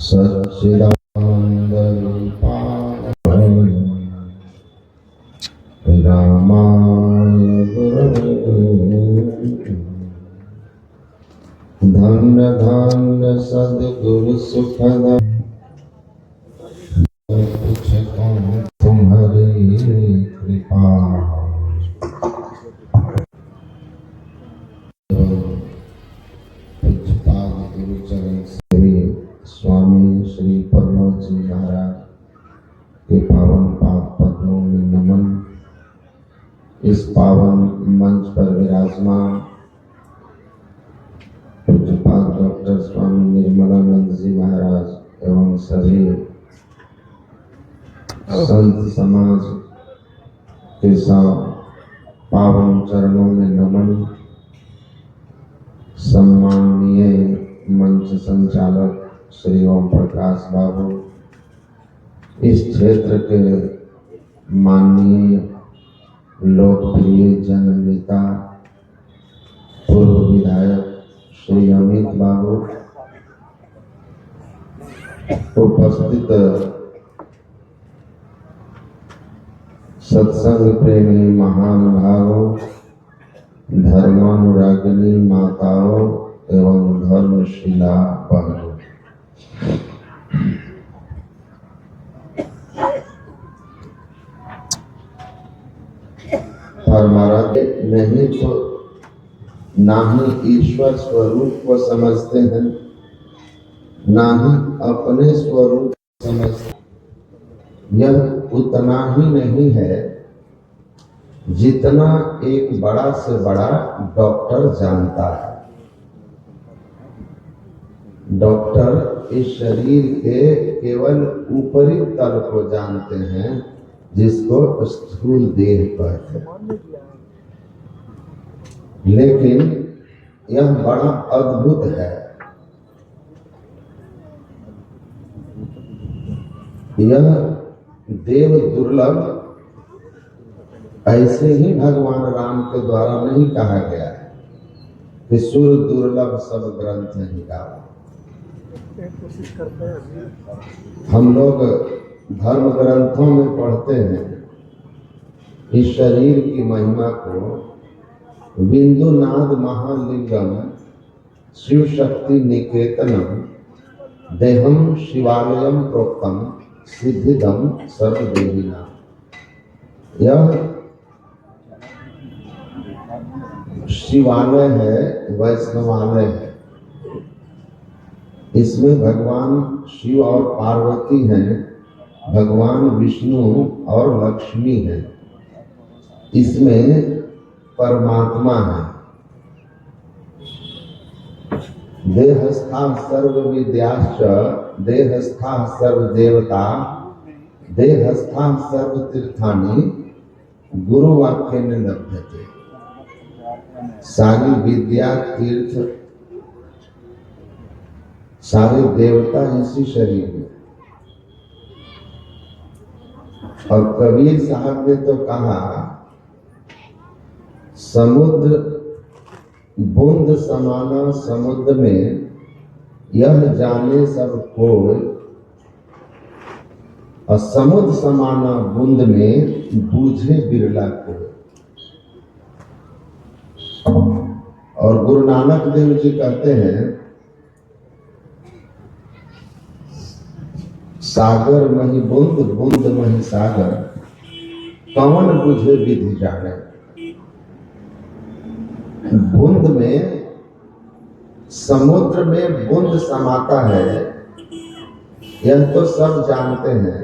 सच्चिदानंद रामाय गुरवे धन्य धन्य सद्गुरु सुखद कुछ कहूँ तुम्हारी कृपा। पूज्यपाद गुरुचरण श्री स्वामी श्री परमोज जी महाराज के पावन पाद पद्मों में नमन। इस पावन मंच पर विराजमान पूज्यपाद डॉक्टर स्वामी निर्मलानंद जी महाराज एवं सभी संत समाज के पावन चरणों में नमन। सम्माननीय मंच संचालक श्री ओम प्रकाश बाबू, इस क्षेत्र के माननीय लोकप्रिय जननेता पूर्व विधायक श्री अमित बाबू, उपस्थित सत्संग प्रेमी महानुभावों, धर्मानुरागिनी माताओं एवं धर्मशिला बहनों, हमारा नहीं तो ना ही ईश्वर स्वरूप को समझते हैं, ना ही अपने स्वरूप समझते। यह उतना ही नहीं है जितना एक बड़ा से बड़ा डॉक्टर जानता है। डॉक्टर इस शरीर के केवल ऊपरी तल को जानते हैं, जिसको स्थूल देह कहते हैं। लेकिन यह बड़ा अद्भुत है। यह देव दुर्लभ ऐसे ही भगवान राम के द्वारा नहीं कहा गया है कि सुर दुर्लभ सब ग्रंथ ही गाओ। हम लोग धर्म ग्रंथों में पढ़ते हैं इस शरीर की महिमा को। बिंदुनाद महालिंगम शिव शक्ति निकेतनम देहम शिवालयम प्रोक्तम सिद्धिदम सर्वदेहिना। यह शिवालय है, वैष्णवालय है। इसमें भगवान शिव और पार्वती हैं, भगवान विष्णु और लक्ष्मी हैं। इसमें परमात्मा है। देहस्था सर्व विद्याश्च देहस्था सर्व देवता देहस्था सर्व तीर्थानि गुरु वाक्य में लभ्यते। सारी विद्या तीर्थ सारे देवता इसी शरीर में। और कबीर साहब ने तो कहा, समुद्र बूंद समाना समुद्र में यह जाने सब कोई, और समुद्र समाना बूंद में बूझे बिरला कोई। और गुरु नानक देव जी कहते हैं, सागर मही बूंद बूंद मही सागर, कौन बुझे विधि जाने। बूंद में समुद्र में बूंद समाता है, यह तो सब जानते हैं।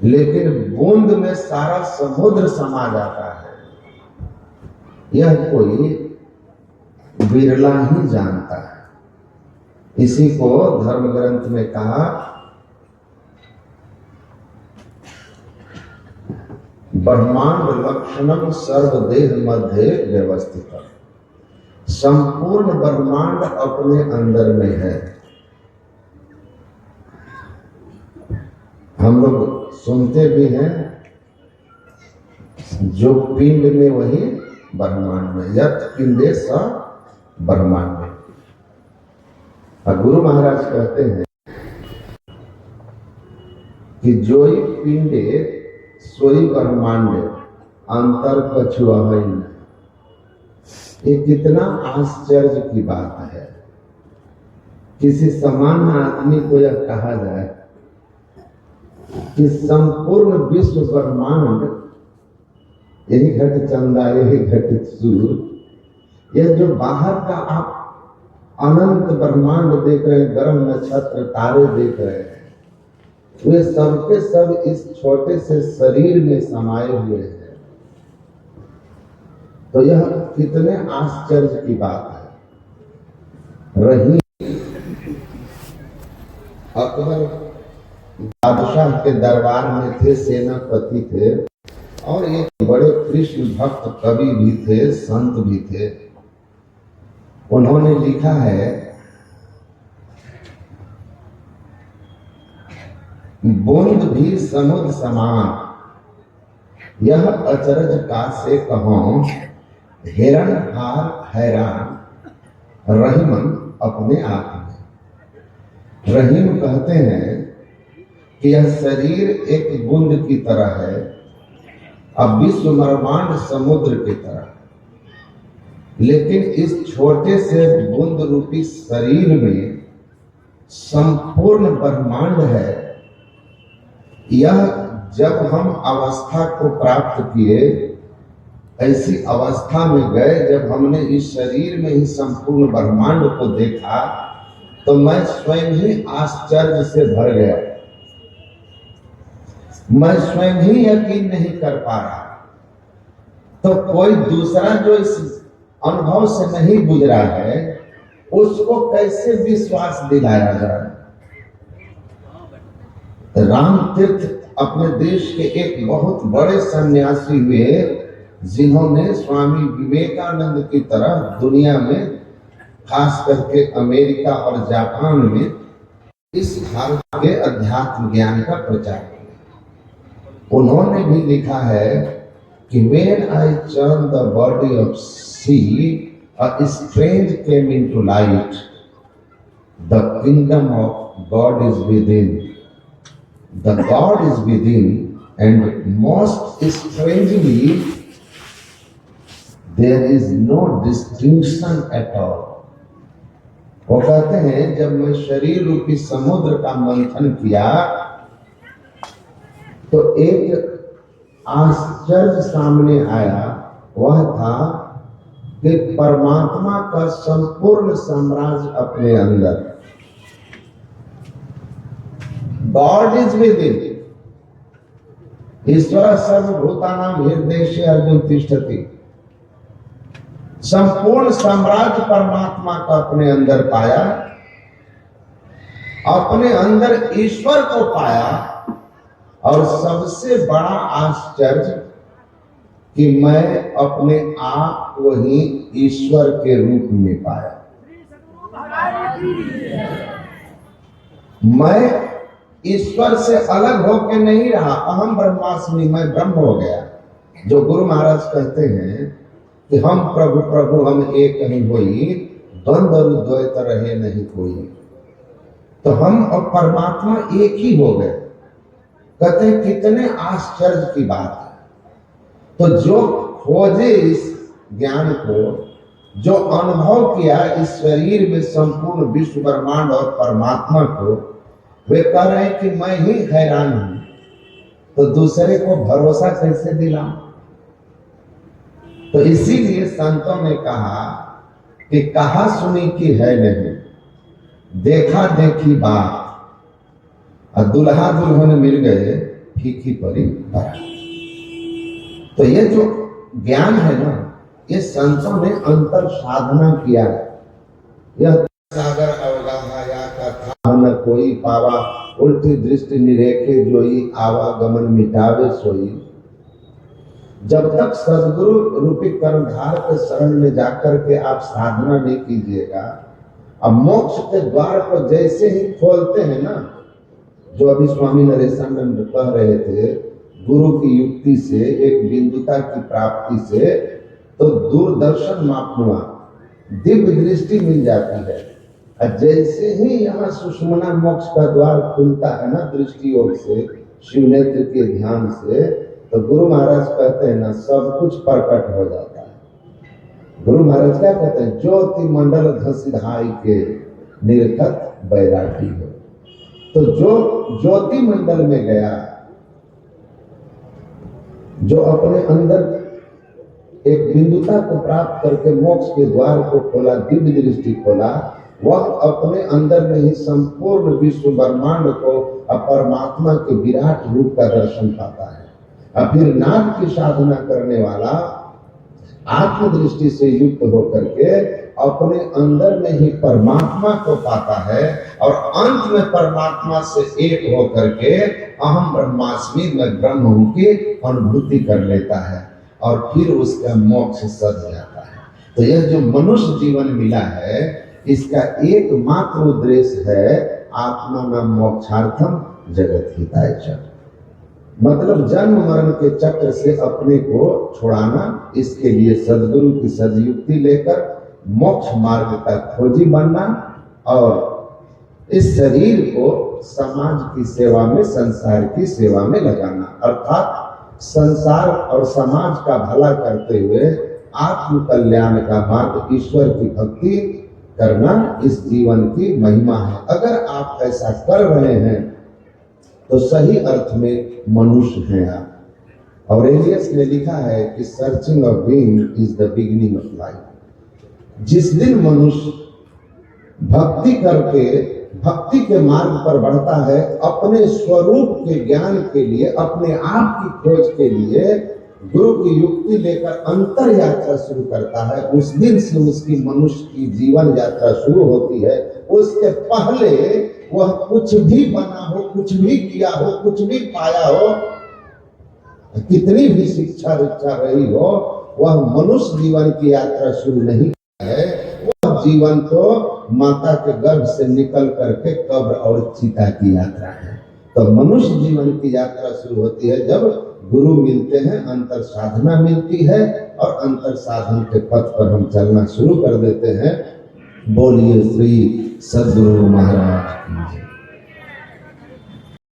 लेकिन बूंद में सारा समुद्र समा जाता है, यह कोई बिरला ही जानता है। इसी को धर्म ग्रंथ में कहा, ब्रह्मांड लक्षणम सर्वदेह मध्य व्यवस्थित। संपूर्ण ब्रह्मांड अपने अंदर में है। हम लोग सुनते भी हैं, जो पिंड में वही ब्रह्मांड में। यत् पिंडे स ब्रह्मांड में। और गुरु महाराज कहते हैं कि जोई पिंडे सोई ब्रह्मांड अंतर कछुआ है। ये कितना आश्चर्य की बात है। किसी सामान्य आदमी को यह कहा जाए कि संपूर्ण विश्व ब्रह्मांड, यही घट चंदा यही घट सूर्य, यह जो बाहर का आप अनंत ब्रह्मांड देख रहे हैं, ग्रह नक्षत्र तारे देख रहे हैं, वे सबके सब इस छोटे से शरीर में समाये हुए हैं। तो यह कितने आश्चर्य की बात है। रहीम अकबर बादशाह के दरबार में थे, सेनापति थे, और एक बड़े कृष्ण भक्त कवि भी थे, संत भी थे। उन्होंने लिखा है, बूंद भी समुद्र समान, यह अचरज का से कहो, हिरण हार हैरान, रहीमन अपने आप में। रहीम कहते हैं कि यह शरीर एक बूंद की तरह है, अब विश्व ब्रह्मांड समुद्र की तरह, लेकिन इस छोटे से बूंद रूपी शरीर में संपूर्ण ब्रह्मांड है। यह जब हम अवस्था को प्राप्त किए, ऐसी अवस्था में गए जब हमने इस शरीर में ही संपूर्ण ब्रह्मांड को देखा, तो मैं स्वयं ही आश्चर्य से भर गया। मैं स्वयं ही यकीन नहीं कर पा रहा, तो कोई दूसरा जो इस अनुभव से नहीं गुजरा है, उसको कैसे विश्वास दिलाया जाए। राम तीर्थ अपने देश के एक बहुत बड़े सन्यासी हुए, जिन्होंने स्वामी विवेकानंद की तरह दुनिया में, खास करके अमेरिका और जापान में, इस भारत के अध्यात्म ज्ञान का प्रचार किया। उन्होंने भी लिखा है कि when I turned the body of sea, a strange came into light. The kingdom of God is within. The God is within, and most strangely, there is no distinction at all. वो कहते हैं, जब मैं शरीर रूपी समुद्र का मंथन किया, तो एक आश्चर्य सामने आया। वह था कि परमात्मा का संपूर्ण साम्राज्य अपने अंदर, गॉड इज विद इन, ईश्वर सर्वभूतानां हृदयेषु अर्जुन तिष्ठति। संपूर्ण साम्राज्य परमात्मा का अपने अंदर पाया, अपने अंदर ईश्वर को पाया, और सबसे बड़ा आश्चर्य कि मैं अपने आप को ही ईश्वर के रूप में पाया। मैं ईश्वर से अलग होकर नहीं रहा, अहम ब्रह्मास्मि, मैं ब्रह्म हो गया। जो गुरु महाराज कहते हैं कि हम प्रभु प्रभु हम एक ही होई, द्वंद्व द्वैत रहे नहीं कोई। तो हम और परमात्मा एक ही हो गए। कहते हैं कितने आश्चर्य की बात है। तो जो खोजे इस ज्ञान को, जो अनुभव किया इस शरीर में संपूर्ण विश्व ब्रह्मांड और परमात्मा को, वे कह रहे हैं कि मैं ही हैरान हूं, तो दूसरे को भरोसा कैसे दिलाऊं। तो इसीलिए संतों ने कहा कि कहा सुनी की है नहीं, देखा देखी बात, और दुल्हा दुल्हन मिल गए फीकी परी बारात। तो ये जो ज्ञान है ना, ये संतों ने अंतर साधना किया है। यह सागर अवगाहया कथा न कोई पावा, उल्टी दृष्टि निरेखे जोई, आवागमन मिटावे सोई। जब तक सदगुरु रूपी कर्मधार के शरण में जाकर के आप साधना नहीं कीजिएगा, अब मोक्ष के द्वार को जैसे ही खोलते हैं ना, जो अभी स्वामी नरेशानंद कह रहे थे, गुरु की युक्ति से, एक बिंदुता की प्राप्ति से, तो दूरदर्शन मापनुआ दिव्य दृष्टि मिल जाती है। और जैसे ही यहाँ सुषुम्ना मोक्ष का द्वार खुलता है ना दृष्टि योग से, शिव नेत्र के ध्यान से, तो गुरु महाराज कहते हैं ना सब कुछ प्रकट हो जाता है। गुरु महाराज क्या कहते हैं? ज्योति मंडल घसिधाई के निर्गत बैरागी हो। तो जो ज्योति मंडल में गया, जो अपने अंदर एक बिंदुता को प्राप्त करके मोक्ष के द्वार को खोला, दिव्य दृष्टि खोला, वह अपने अंदर में ही संपूर्ण विश्व ब्रह्मांड को परमात्मा के विराट रूप का दर्शन पाता है। और फिर नाद की साधना करने वाला आत्मदृष्टि से युक्त होकर के अपने अंदर में ही परमात्मा को पाता है और अंत में परमात्मा से एक होकर के अहम ब्रह्मास्मि में ब्रह्म हूं की अनुभूति कर लेता है और फिर उसका मोक्ष सज जाता है। तो यह जो मनुष्य जीवन मिला है, इसका एकमात्र उद्देश्य है आत्मा नाम मोक्षार्थम जगत हिताय च, मतलब जन्म मरण के चक्र से अपने को छुड़ाना। इसके लिए सद्गुरु की सदयुक्ति लेकर मोक्ष मार्ग का खोजी बनना और इस शरीर को समाज की सेवा में, संसार की सेवा में लगाना, अर्थात संसार और समाज का भला करते हुए आत्म कल्याण का मार्ग, ईश्वर की भक्ति करना इस जीवन की महिमा है। अगर आप ऐसा कर रहे हैं तो सही अर्थ में मनुष्य हैं आप। ऑरेलियस ने लिखा है कि searching of being is the beginning of life. जिस दिन मनुष्य भक्ति करके भक्ति के मार्ग पर बढ़ता है, अपने स्वरूप के ज्ञान के लिए, अपने आप की खोज के लिए गुरु की युक्ति लेकर अंतर यात्रा शुरू करता है, उस दिन से उसकी मनुष्य की जीवन यात्रा शुरू होती है। उसके पहले वह कुछ भी बना हो, कुछ भी किया हो, कुछ भी पाया हो, कितनी भी शिक्षा दीक्षा रही हो, वह मनुष्य जीवन की यात्रा शुरू नहीं है। वह जीवन तो माता के गर्भ से निकल करके कब्र और चिता की यात्रा है। तो मनुष्य जीवन की यात्रा शुरू होती है जब गुरु मिलते हैं, अंतर साधना मिलती है और अंतर साधन के पथ पर हम चलना शुरू कर देते हैं। बोलिए श्री सद्गुरु महाराज की जय।